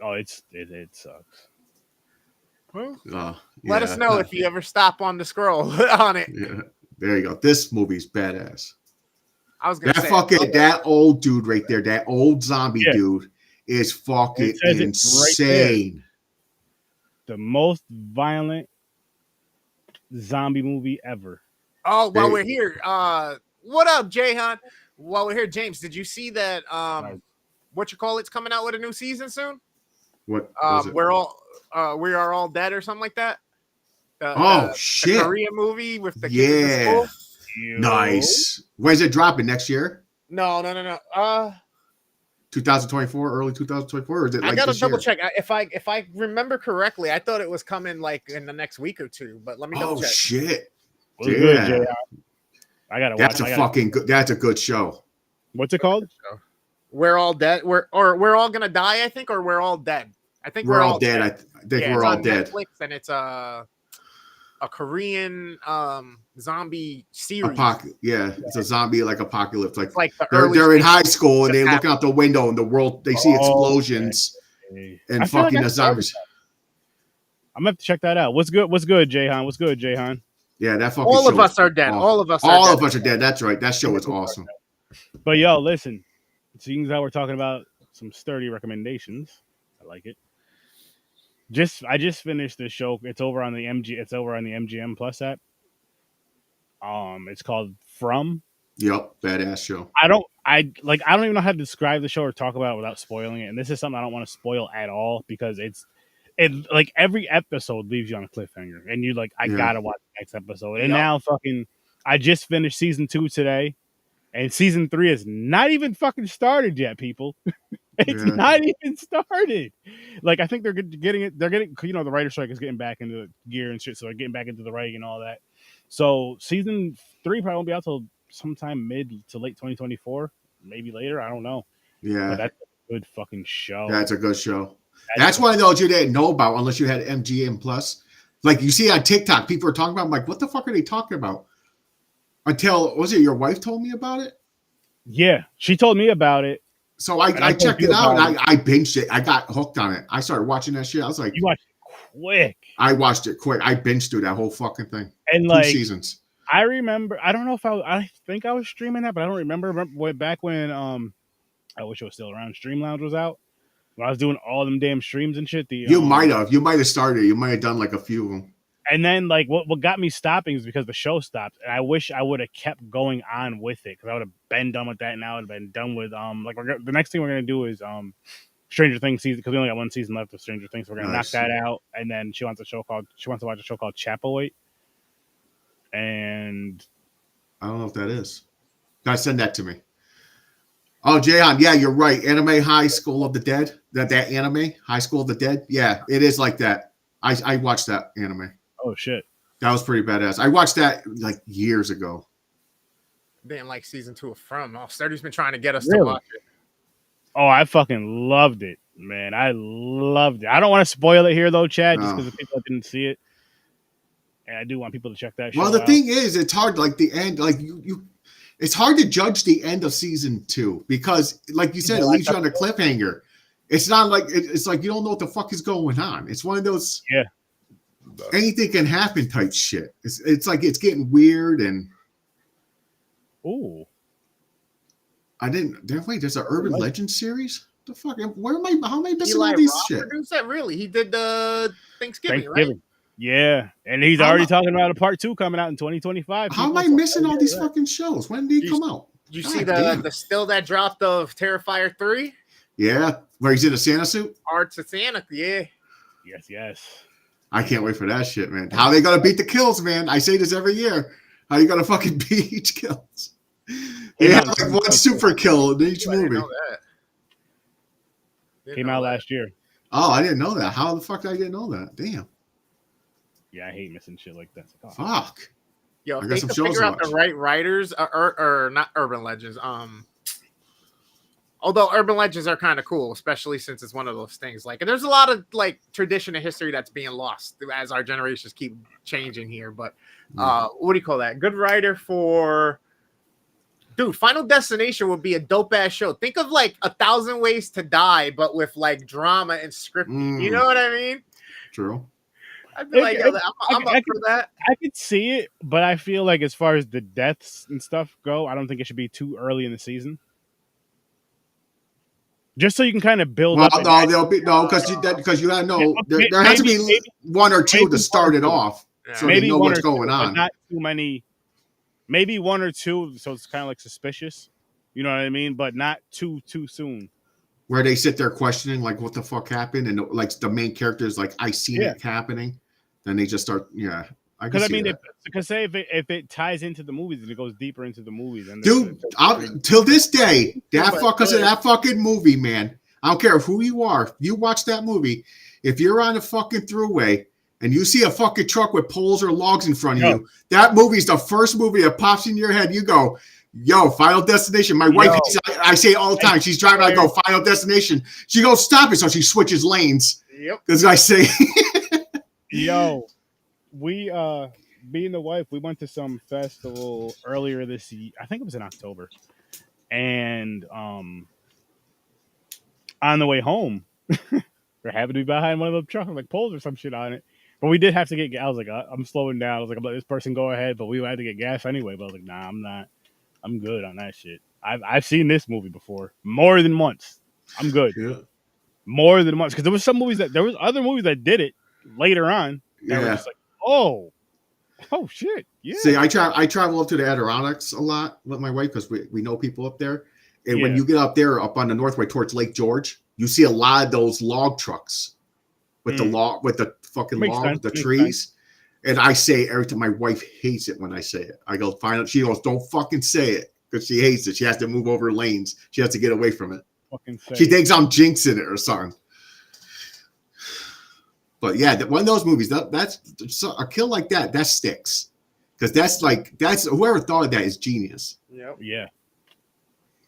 [SPEAKER 1] Oh, it sucks.
[SPEAKER 3] Well, let us know if you ever stop on the scroll on it.
[SPEAKER 2] Yeah, there you go. This movie's badass.
[SPEAKER 3] I was gonna
[SPEAKER 2] say that old dude right there, that old zombie dude, is fucking insane.
[SPEAKER 1] Right, the most violent zombie movie ever.
[SPEAKER 3] Oh, while we're here, what up, Jayhan? While we're here, James, did you see that? What you call it's coming out with a new season soon?
[SPEAKER 2] What?
[SPEAKER 3] We are all dead or something like that.
[SPEAKER 2] Shit!
[SPEAKER 3] The Korean movie with the kids in school.
[SPEAKER 2] Nice. When's it dropping next year?
[SPEAKER 3] No.
[SPEAKER 2] 2024, early 2024, or is it? Like
[SPEAKER 3] I gotta
[SPEAKER 2] this
[SPEAKER 3] double
[SPEAKER 2] year?
[SPEAKER 3] check. If I remember correctly, I thought it was coming like in the next week or two. But let me double check.
[SPEAKER 2] Oh shit!
[SPEAKER 1] Yeah. Good, I gotta watch.
[SPEAKER 2] That's a good show.
[SPEAKER 1] What's it called?
[SPEAKER 3] We're all dead. We're all gonna die. I think, or we're all dead. I think we're all dead.
[SPEAKER 2] I think we're all dead.
[SPEAKER 3] Netflix, and it's a Korean zombie series.
[SPEAKER 2] It's a zombie like apocalypse. Like
[SPEAKER 3] they're
[SPEAKER 2] in high school and they look out the window and the world they see explosions and fucking the zombies.
[SPEAKER 1] I'm gonna have to check that out. What's good, Jayhan?
[SPEAKER 2] Yeah, that fucking.
[SPEAKER 3] All of us are dead. All of us are dead.
[SPEAKER 2] That's right. That show is awesome.
[SPEAKER 1] But yo, listen. Seeing as how we're talking about some sturdy recommendations, I like it. I just finished the show. It's over on the MGM Plus app. It's called From.
[SPEAKER 2] Yep, badass show.
[SPEAKER 1] I don't even know how to describe the show or talk about it without spoiling it. And this is something I don't want to spoil at all because it like every episode leaves you on a cliffhanger, and you like gotta watch the next episode. And now I just finished season 2 today, and season 3 is not even fucking started yet, people. It's not even started. Like I think they're getting it. They're getting the writer strike is getting back into gear and shit, so they're getting back into the writing and all that. So season 3 probably won't be out till sometime mid to late 2024, maybe later. I don't know.
[SPEAKER 2] Yeah,
[SPEAKER 1] but that's a good fucking show.
[SPEAKER 2] That's a good show. That's one of those you didn't know about unless you had MGM Plus. Like you see on TikTok, people are talking about. I'm like, what the fuck are they talking about? Until was it your wife told me about it?
[SPEAKER 1] Yeah, she told me about it.
[SPEAKER 2] So I checked it out and I binged it. I got hooked on it. I started watching that shit. I was like,
[SPEAKER 1] you watched it quick.
[SPEAKER 2] I watched it quick. I binged through that whole fucking thing.
[SPEAKER 1] And
[SPEAKER 2] 2
[SPEAKER 1] like
[SPEAKER 2] seasons.
[SPEAKER 1] I remember. I don't know if I think I was streaming that, but I don't remember back when. I wish it was still around. Stream Lounge was out when I was doing all them damn streams and shit.
[SPEAKER 2] You might have started. You might have done like a few of them.
[SPEAKER 1] And then like what got me stopping is because the show stopped, and I wish I would have kept going on with it because I would have been done with that, and I would have been done with the next thing we're gonna do is Stranger Things season because we only got 1 season left of Stranger Things. So we're gonna knock that out, and then she wants to watch a show called Chapelwaite. And
[SPEAKER 2] I don't know if that is. Guys, send that to me. Oh, Jayon, yeah, you're right. Anime High School of the Dead. That anime High School of the Dead. Yeah, it is like that. I watched that anime.
[SPEAKER 1] Oh shit,
[SPEAKER 2] that was pretty badass. I watched that like years ago.
[SPEAKER 3] Didn't like season 2 of From. Sturdy's been trying to get us to watch it.
[SPEAKER 1] Oh, I fucking loved it, man. I loved it. I don't want to spoil it here though, Chad, just because the people that didn't see it. And I do want people to check that show out.
[SPEAKER 2] Well, the thing is, it's hard. Like the end, like you it's hard to judge the end of season 2 because, like you said, it leaves you on a cliffhanger. It's not like it's like you don't know what the fuck is going on. It's one of those anything can happen type shit. It's like it's getting weird and.
[SPEAKER 1] Ooh.
[SPEAKER 2] Wait, there's an urban legend series? The fuck? How am I missing
[SPEAKER 3] Eli
[SPEAKER 2] all these
[SPEAKER 3] Roth
[SPEAKER 2] shit?
[SPEAKER 3] produced that, really? He did the Thanksgiving, right?
[SPEAKER 1] Yeah, and he's already talking about a part 2 coming out in 2025.
[SPEAKER 2] How am I missing all these fucking shows? When did he come out?
[SPEAKER 3] Did you see the still that dropped of Terrifier 3?
[SPEAKER 2] Yeah, where he's in a Santa suit?
[SPEAKER 3] Arts of Santa, yeah.
[SPEAKER 1] Yes.
[SPEAKER 2] I can't wait for that shit, man. How they gonna beat the kills, man? I say this every year. How you gonna fucking beat each kills? They have like one super kill in each movie.
[SPEAKER 1] Came out last year.
[SPEAKER 2] Oh, I didn't know that. How the fuck did I didn't know that? Damn.
[SPEAKER 1] Yeah, I hate missing shit like that.
[SPEAKER 2] Fuck.
[SPEAKER 3] Yo, if they could figure out the right writers, or not urban legends, Although urban legends are kind of cool, especially since it's one of those things. Like, and there's a lot of like tradition and history that's being lost as our generations keep changing here. But what do you call that? Good writer for, dude. Final Destination would be a dope ass show. Think of like 1,000 Ways to Die, but with like drama and scripting. You know what I mean?
[SPEAKER 2] True.
[SPEAKER 3] I'd be like, I'm up for that.
[SPEAKER 1] I could see it, but I feel like as far as the deaths and stuff go, I don't think it should be too early in the season. Just so you can kind of build up.
[SPEAKER 2] No, there'll be because you gotta know there has to be one or two to start it off, so maybe they know what's going on.
[SPEAKER 1] Not too many. Maybe one or two, so it's kind of like suspicious. You know what I mean? But not too soon.
[SPEAKER 2] Where they sit there questioning like what the fuck happened, and like the main character is like, I seen it happening. Then they just start,
[SPEAKER 1] because I mean, because say if it ties into the movies and it goes deeper into the movies, and
[SPEAKER 2] dude, till this day, because of that fucking movie, man. I don't care who you are. You watch that movie. If you're on a fucking throughway and you see a fucking truck with poles or logs in front of you, that movie's the first movie that pops in your head. You go, yo, Final Destination. My wife, I say it all the time. She's driving, I go, Final Destination. She goes, stop it. So she switches lanes.
[SPEAKER 3] Yep.
[SPEAKER 2] Because I say,
[SPEAKER 1] yo, we, me and the wife, we went to some festival earlier this year. I think it was in October. And on the way home, we're happy to be behind one of those trucks with like poles or some shit on it. But we did have to get gas. I was like, I'm slowing down. I was like, I'm letting this person go ahead, but we had to get gas anyway. But I was like, nah, I'm not. I'm good on that shit. I've seen this movie before more than once. I'm good. Yeah. More than once, because there was other movies that did it later on. That were just like, oh shit. Yeah.
[SPEAKER 2] See, I travel up to the Adirondacks a lot with my wife because we know people up there. And when you get up there, up on the northway towards Lake George, you see a lot of those log trucks with the fucking log, the trees. And I say every time, my wife hates it when I say it. I go, find out. She goes, don't fucking say it, because she hates it. She has to move over lanes. She has to get away from it. She thinks I'm jinxing it or something. But yeah, one of those movies, that's a kill like that sticks. Because that's whoever thought of that is genius.
[SPEAKER 3] Yep.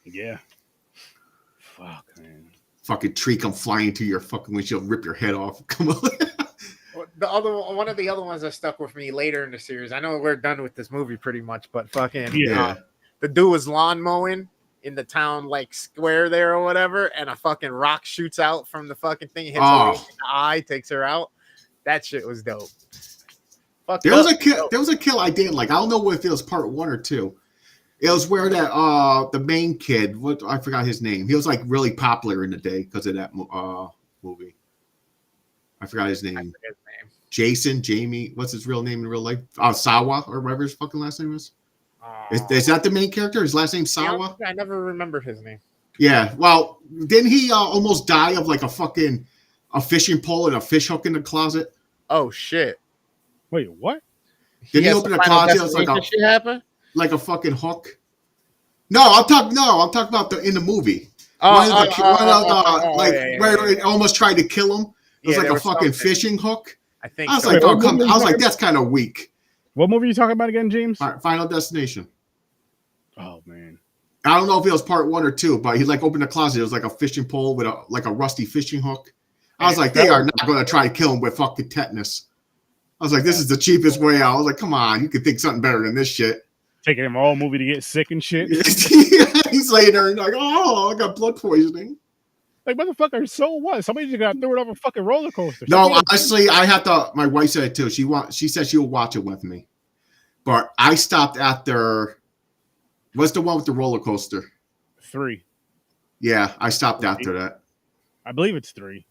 [SPEAKER 2] Yeah. Fuck, man. Fucking tree come flying to your fucking windshield, rip your head off. Come on.
[SPEAKER 3] One of the other ones that stuck with me later in the series. I know we're done with this movie pretty much, but fucking the dude was lawn mowing in the town like square there or whatever, and a fucking rock shoots out from the fucking thing, hits her in the eye, takes her out. That shit was dope.
[SPEAKER 2] There was a kill I didn't like. I don't know if it was part 1 or 2. It was where that the main kid, I forgot his name. He was like really popular in the day because of that movie. I forgot his name. Jason, Jamie, what's his real name in real life? Sawa or whatever his fucking last name is. Is that the main character? His last name Sawa?
[SPEAKER 3] I never remember his name.
[SPEAKER 2] Yeah, well, didn't he almost die of like a fishing pole and a fish hook in the closet?
[SPEAKER 3] Oh shit!
[SPEAKER 1] Wait, what?
[SPEAKER 2] Didn't he open the closet? It was like a fucking hook. No, I'm talking about in the movie. Where it almost tried to kill him. It was like a fucking fishing hook. I was like, that's kind of weak.
[SPEAKER 1] What movie are you talking about again, James?
[SPEAKER 2] Final Destination.
[SPEAKER 1] Oh man,
[SPEAKER 2] I don't know if it was part 1 or 2, but he like opened the closet. It was like a fishing pole with a rusty fishing hook. I was like, they are not going to try to kill him with fucking tetanus. I was like, this is the cheapest way out. I was like, come on, you could think something better than this shit.
[SPEAKER 1] Taking him all movie to get sick and shit.
[SPEAKER 2] He's laying there and like, I got blood poisoning.
[SPEAKER 1] Like, motherfucker, so what? Somebody just got thrown off a fucking roller coaster.
[SPEAKER 2] No, honestly, I have to. My wife said it too. She said she'll watch it with me, but I stopped after. What's the one with the roller coaster? 3. Yeah, I stopped after that.
[SPEAKER 1] I believe it's 3.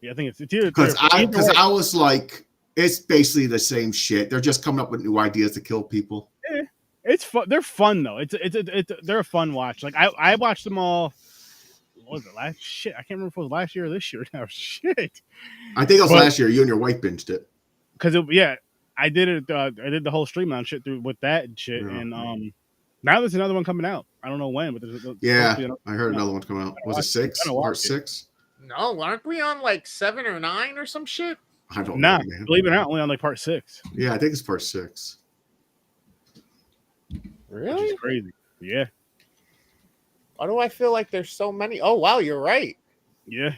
[SPEAKER 1] Yeah, I think it's either
[SPEAKER 2] because I was like, it's basically the same shit. They're just coming up with new ideas to kill people.
[SPEAKER 1] Yeah, it's fun. They're fun though. They're a fun watch. Like I watched them all. What was it last? Shit, I can't remember if it was last year or this year now. Shit.
[SPEAKER 2] I think it was last year. You and your wife binged it.
[SPEAKER 1] Because I did it. I did the whole stream on shit through with that and shit. Yeah. And now there's another one coming out. I don't know when, but
[SPEAKER 2] I heard another one come out. Was it 6? Part 6?
[SPEAKER 3] No, aren't we on like 7 or 9 or some shit?
[SPEAKER 2] I don't know, man.
[SPEAKER 1] Believe it or not, only on like part 6.
[SPEAKER 2] Yeah, I think it's part 6.
[SPEAKER 3] Really?
[SPEAKER 1] Which is crazy. Yeah.
[SPEAKER 3] Why do I feel like there's so many? Oh wow, you're right.
[SPEAKER 1] Yeah.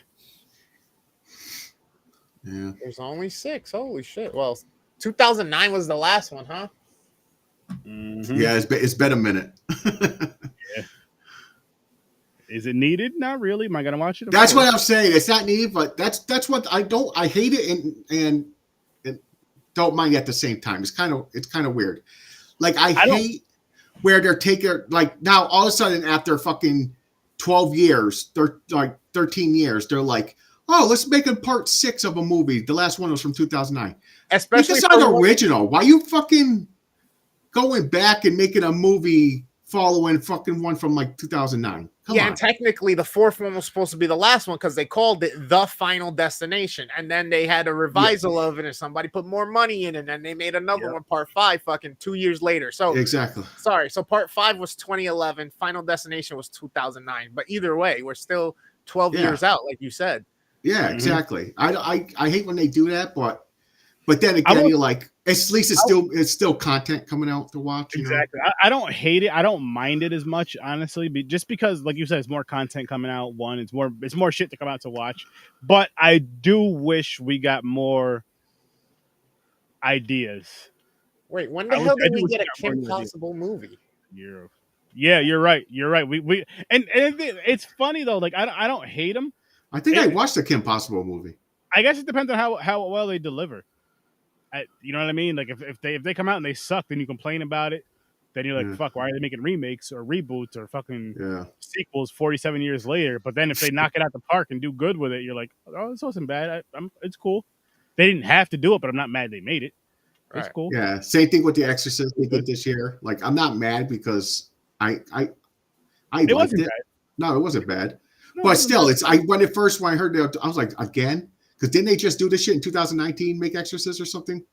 [SPEAKER 2] Yeah.
[SPEAKER 3] There's only 6. Holy shit. Well, 2009 was the last one, huh?
[SPEAKER 1] Mm-hmm.
[SPEAKER 2] Yeah, it's been a minute.
[SPEAKER 1] Yeah. Is it needed? Not really. Am I gonna watch it?
[SPEAKER 2] That's what I'm saying. It's not needed, but that's what I don't. I hate it and don't mind at the same time. It's kind of weird. Like I hate where they're taking, like, now all of a sudden after fucking 12 years, they're like 13 years, they're like, oh, let's make a part 6 of a movie. The last one was from 2009.
[SPEAKER 3] Especially
[SPEAKER 2] it's not the original. Why you fucking going back and making a movie following fucking one from like 2009? Come on.
[SPEAKER 3] And technically the 4th one was supposed to be the last one because they called it The Final Destination, and then they had a revisal of it, and somebody put more money in it, and then they made another one, part 5, fucking 2 years later. So
[SPEAKER 2] exactly.
[SPEAKER 3] Sorry, so part 5 was 2011, Final Destination was 2009. But either way, we're still 12 years out, like you said.
[SPEAKER 2] Yeah, exactly. I hate when they do that, but then again, you're like, at least it's still content coming out to watch.
[SPEAKER 1] Exactly. I don't hate it. I don't mind it as much, honestly, just because, like you said, it's more content coming out. One, it's more shit to come out to watch. But I do wish we got more ideas.
[SPEAKER 3] Wait, when the hell did we get a Kim Possible movie?
[SPEAKER 1] Yeah, you're right. You're right. We and it's funny though. Like I don't hate them.
[SPEAKER 2] I think I watched the Kim Possible movie.
[SPEAKER 1] I guess it depends on how well they deliver. You know what I mean? Like if they come out and they suck, then you complain about it. Then you're like, fuck, why are they making remakes or reboots or fucking sequels 47 years later? But then if they knock it out the park and do good with it, you're like, oh, this wasn't bad. It's cool. They didn't have to do it, but I'm not mad they made it. It's cool.
[SPEAKER 2] Yeah, same thing with The Exorcist they did this year. Like, I'm not mad because I liked it. Bad. No, it wasn't bad. No, but still, when I heard it, I was like, again? Because didn't they just do this shit in 2019, make Exorcist or something?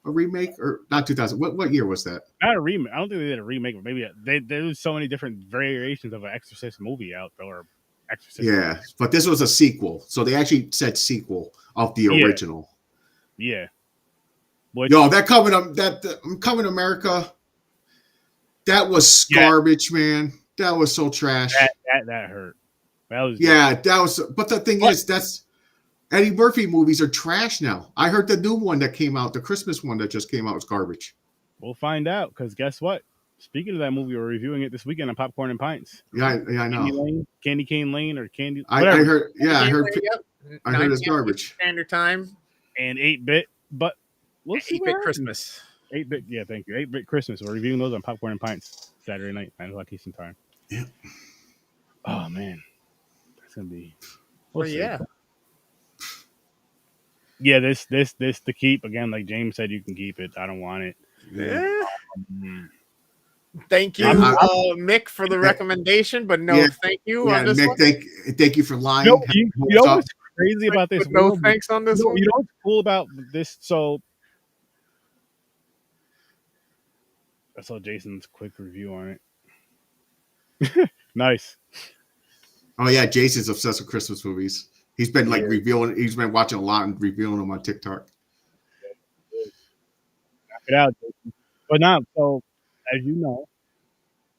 [SPEAKER 2] A remake? Or not 2000? What year was that?
[SPEAKER 1] Not a remake. I don't think they did a remake, but maybe there's so many different variations of an Exorcist movie out there. Or Exorcist movies.
[SPEAKER 2] But this was a sequel. So they actually said sequel of the original.
[SPEAKER 1] Yeah.
[SPEAKER 2] Yo, that Coming to America, that was garbage, man. That was so trash.
[SPEAKER 1] That hurt. That was
[SPEAKER 2] that was. But the thing is, that's Eddie Murphy movies are trash now. I heard the new one that came out, the Christmas one that just came out, was garbage.
[SPEAKER 1] We'll find out, because guess what? Speaking of that movie, we're reviewing it this weekend on Popcorn and Pints.
[SPEAKER 2] Yeah, I know.
[SPEAKER 1] Candy Cane Lane or Candy.
[SPEAKER 2] I heard. Yeah, I heard. I heard it's garbage.
[SPEAKER 3] Standard Time
[SPEAKER 1] and 8-bit, but we'll see.
[SPEAKER 3] 8-bit Christmas.
[SPEAKER 1] 8-bit, yeah, thank you. 8-bit Christmas. We're reviewing those on Popcorn and Pints Saturday night, 9 o'clock Eastern Time.
[SPEAKER 2] Yeah.
[SPEAKER 1] Oh man, that's gonna be. Yeah, this to keep again. Like James said, you can keep it. I don't want it.
[SPEAKER 3] Yeah. Thank you, Mick, for the recommation, but no, thank you.
[SPEAKER 2] Yeah,
[SPEAKER 3] on this
[SPEAKER 2] Mick,
[SPEAKER 3] one.
[SPEAKER 2] Thank you for lying.
[SPEAKER 1] You know what's crazy about this?
[SPEAKER 3] No thanks on this one.
[SPEAKER 1] You know what's cool about this? So I saw Jason's quick review on it. Nice.
[SPEAKER 2] Oh yeah, Jason's obsessed with Christmas movies. He's been reviewing. He's been watching a lot and reviewing them on TikTok.
[SPEAKER 1] Knock it out, Jason. But now, so as you know,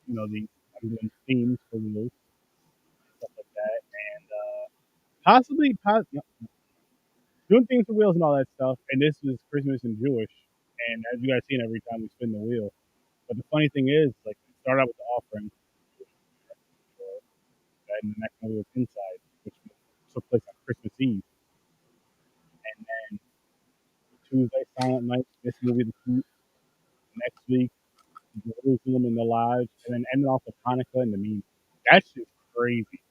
[SPEAKER 1] I'm doing themes for wheels, stuff like that, and possibly doing themes for wheels and all that stuff. And this is Christmas and Jewish, and as you guys seen every time we spin the wheel. But the funny thing is, like, we start out with the offering, and the next one was inside, which took place on Christmas Eve. And then Tuesday, Silent Night, this movie, The Heat. Next week, Jerusalem and the Lives, and then ending off with Hanukkah and the Meme. That's just crazy.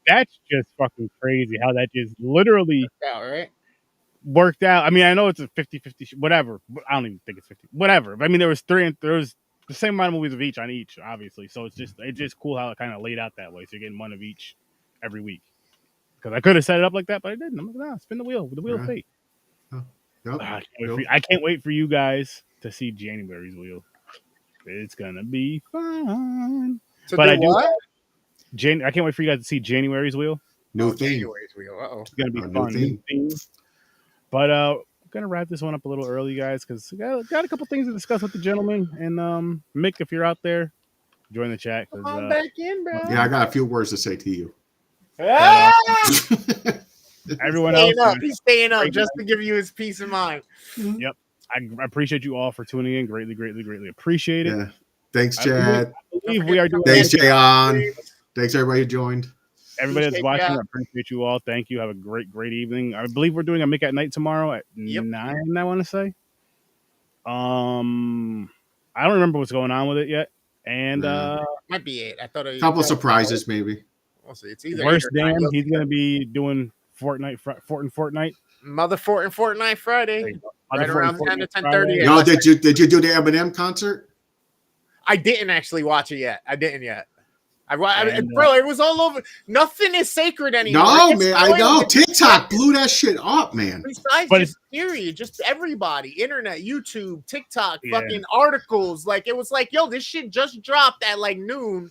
[SPEAKER 1] That's just fucking crazy how that just literally worked out. I mean, I know it's a 50-50, whatever. I don't even think it's 50. Whatever. I mean, there was the same amount of movies of each on each, obviously. So it's just cool how it kind of laid out that way. So you're getting one of each every week. Because I could have set it up like that, but I didn't. I'm like, nah, spin the wheel with the wheel of fate.
[SPEAKER 2] Yep.
[SPEAKER 1] I can't wait for you guys to see January's wheel. It's gonna be fun.
[SPEAKER 3] So but I
[SPEAKER 1] can't wait for you guys to see January's wheel.
[SPEAKER 2] New theme.
[SPEAKER 3] January's wheel.
[SPEAKER 1] It's gonna be fun. New theme. But I'm gonna wrap this one up a little early, guys, because we got a couple things to discuss with the gentleman. And Mick, if you're out there, join the chat.
[SPEAKER 3] Come on back in, bro.
[SPEAKER 2] Yeah, I got a few words to say to you.
[SPEAKER 3] Ah!
[SPEAKER 1] Everyone else,
[SPEAKER 3] He's staying up just to give you his peace of mind.
[SPEAKER 1] Yep. I appreciate you all for tuning in. Greatly, greatly, greatly appreciate it.
[SPEAKER 2] Yeah. Thanks, Chad.
[SPEAKER 1] I believe we are doing.
[SPEAKER 2] Thanks, Jayon. Thanks, everybody who joined.
[SPEAKER 1] Everybody that's watching, I appreciate you all. Thank you. Have a great, great evening. I believe we're doing a Make at Night tomorrow at 9, I want to say. I don't remember what's going on with it yet. And
[SPEAKER 3] might be 8. I thought a
[SPEAKER 2] couple surprises, maybe.
[SPEAKER 3] We'll see. It's either
[SPEAKER 1] Worst Damn. He's gonna be doing Fortnite.
[SPEAKER 3] Mother Fort and Fortnite Friday. Right around 10 to 10:30.
[SPEAKER 2] Yo, did you do the Eminem concert?
[SPEAKER 3] I didn't actually watch it yet. I didn't yet. Bro, it was all over. Nothing is sacred anymore.
[SPEAKER 2] No, man, I know. TikTok blew that shit up, man.
[SPEAKER 3] Besides just period, just everybody, internet, YouTube, TikTok, fucking articles. Like, it was like, yo, this shit just dropped at like noon.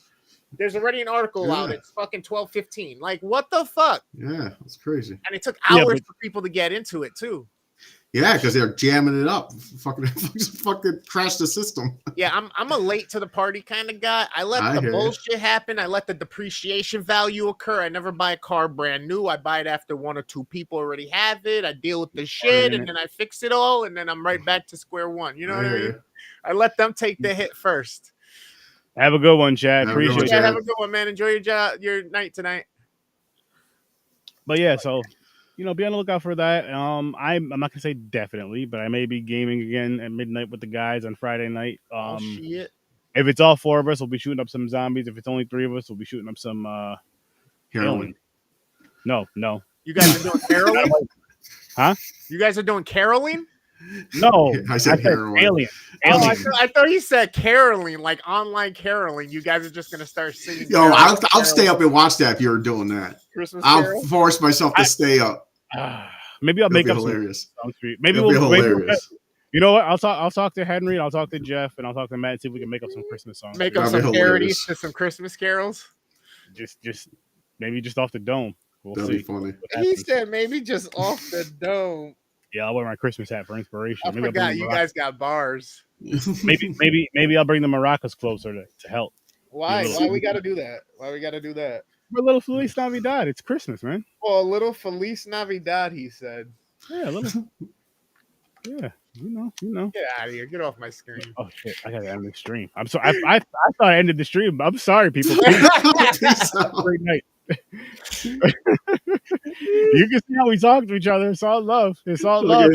[SPEAKER 3] There's already an article out. It's fucking 12:15. Like, what the fuck?
[SPEAKER 2] Yeah, it's crazy.
[SPEAKER 3] And it took hours for people to get into it too.
[SPEAKER 2] Yeah, because they're jamming it up. Fucking crash the system.
[SPEAKER 3] Yeah, I'm a late to the party kind of guy. I let the bullshit happen. I let the depreciation value occur. I never buy a car brand new. I buy it after 1 or 2 people already have it. I deal with the shit and then I fix it all and then I'm right back to square one. You know what I mean? I let them take the hit first.
[SPEAKER 1] Have a good one, Chad. Appreciate it.
[SPEAKER 3] Have a good one, man. Enjoy your night tonight.
[SPEAKER 1] But yeah, so be on the lookout for that. I'm not gonna say definitely, but I may be gaming again at midnight with the guys on Friday night.
[SPEAKER 3] Shit.
[SPEAKER 1] If it's all 4 of us, we'll be shooting up some zombies. If it's only 3 of us, we'll be shooting up some
[SPEAKER 2] heroin.
[SPEAKER 1] No.
[SPEAKER 3] You guys are doing caroling?
[SPEAKER 1] Huh?
[SPEAKER 3] You guys are doing caroling?
[SPEAKER 1] No,
[SPEAKER 2] I said heroin.
[SPEAKER 1] Alien.
[SPEAKER 3] Oh, I thought he said caroling, like online caroling. You guys are just gonna start singing.
[SPEAKER 2] Yo, I'll stay up and watch that if you're doing that.
[SPEAKER 3] Christmas
[SPEAKER 2] I'll
[SPEAKER 3] Carol?
[SPEAKER 2] force myself to stay up.
[SPEAKER 1] Maybe I'll make up
[SPEAKER 2] hilarious.
[SPEAKER 1] Maybe
[SPEAKER 2] It'll be hilarious.
[SPEAKER 1] You know what? I'll talk to Henry. I'll talk to Jeff, and I'll talk to Matt and see if we can make up some Christmas songs.
[SPEAKER 3] Make up some parodies to some Christmas carols.
[SPEAKER 1] Just maybe just off the dome. We'll
[SPEAKER 2] That'll
[SPEAKER 1] see.
[SPEAKER 2] be funny.
[SPEAKER 3] He said maybe just off the dome.
[SPEAKER 1] Yeah, I'll wear my Christmas hat for inspiration.
[SPEAKER 3] I forgot you guys got bars.
[SPEAKER 1] Maybe I'll bring the maracas closer to help.
[SPEAKER 3] Why? Why we got to do that? Why we got to do that?
[SPEAKER 1] For a little Feliz Navidad. It's Christmas, man.
[SPEAKER 3] Oh, a little Feliz Navidad, he said.
[SPEAKER 1] Yeah, a little. Yeah, you know.
[SPEAKER 3] Get out of here. Get off my screen.
[SPEAKER 1] Oh shit! I gotta end the stream. I'm sorry. I thought I ended the stream. I'm sorry, people. Great night. You can see how we talk to each other. It's all love. It's all love.